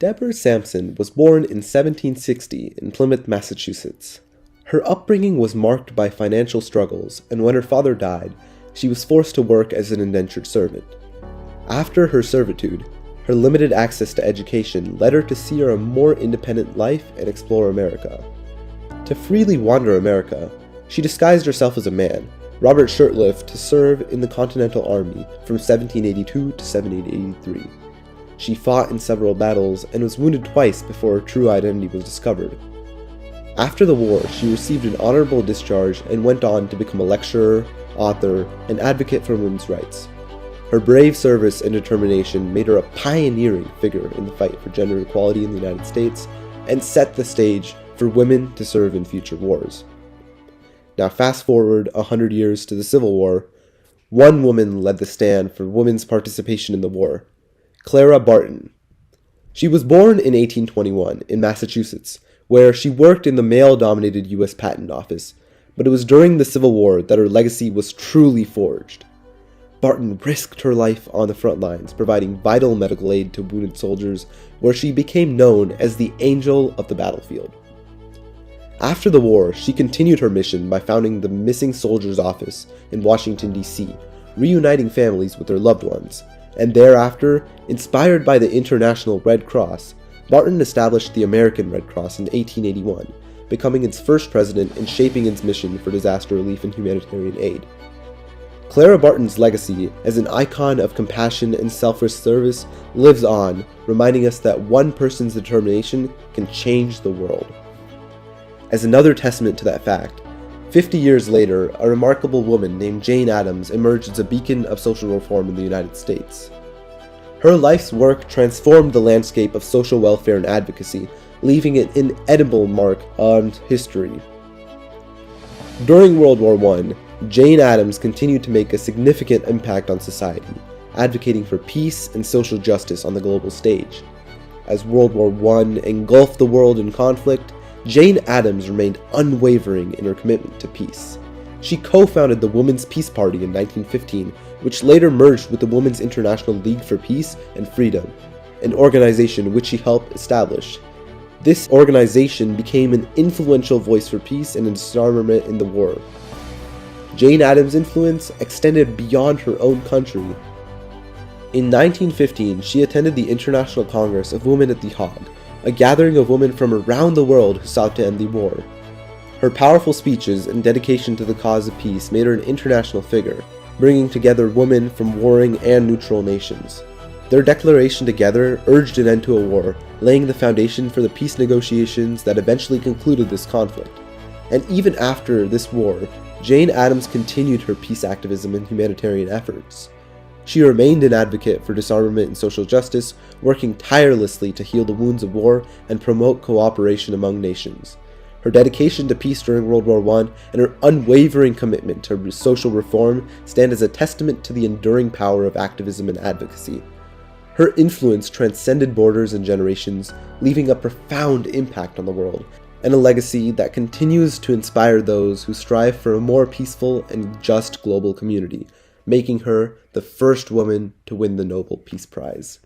Deborah Sampson was born in 1760 in Plymouth, Massachusetts. Her upbringing was marked by financial struggles, and when her father died, she was forced to work as an indentured servant. After her servitude, her limited access to education led her to seek a more independent life and explore America. To freely wander America, she disguised herself as a man, Robert Shirtlift, to serve in the Continental Army from 1782 to 1783. She fought in several battles and was wounded twice before her true identity was discovered. After the war, she received an honorable discharge and went on to become a lecturer, author, and advocate for women's rights. Her brave service and determination made her a pioneering figure in the fight for gender equality in the United States and set the stage for women to serve in future wars. Now fast forward 100 years to the Civil War. One woman led the stand for women's participation in the war, Clara Barton. She was born in 1821 in Massachusetts, where she worked in the male-dominated U.S. Patent Office, but it was during the Civil War that her legacy was truly forged. Barton risked her life on the front lines, providing vital medical aid to wounded soldiers, where she became known as the Angel of the Battlefield. After the war, she continued her mission by founding the Missing Soldiers Office in Washington, D.C., reuniting families with their loved ones, and thereafter, inspired by the International Red Cross, Barton established the American Red Cross in 1881, becoming its first president and shaping its mission for disaster relief and humanitarian aid. Clara Barton's legacy as an icon of compassion and selfless service lives on, reminding us that one person's determination can change the world. As another testament to that fact, 50 years later, a remarkable woman named Jane Addams emerged as a beacon of social reform in the United States. Her life's work transformed the landscape of social welfare and advocacy, leaving an indelible mark on history. During World War I, Jane Addams continued to make a significant impact on society, advocating for peace and social justice on the global stage. As World War I engulfed the world in conflict, Jane Addams remained unwavering in her commitment to peace. She co-founded the Women's Peace Party in 1915, which later merged with the Women's International League for Peace and Freedom, an organization which she helped establish. This organization became an influential voice for peace and disarmament in the war. Jane Addams' influence extended beyond her own country. In 1915, she attended the International Congress of Women at The Hague, a gathering of women from around the world who sought to end the war. Her powerful speeches and dedication to the cause of peace made her an international figure, bringing together women from warring and neutral nations. Their declaration together urged an end to a war, laying the foundation for the peace negotiations that eventually concluded this conflict. And even after this war, Jane Addams continued her peace activism and humanitarian efforts. She remained an advocate for disarmament and social justice, working tirelessly to heal the wounds of war and promote cooperation among nations. Her dedication to peace during World War I and her unwavering commitment to social reform stand as a testament to the enduring power of activism and advocacy. Her influence transcended borders and generations, leaving a profound impact on the world, and a legacy that continues to inspire those who strive for a more peaceful and just global community, making her the first woman to win the Nobel Peace Prize.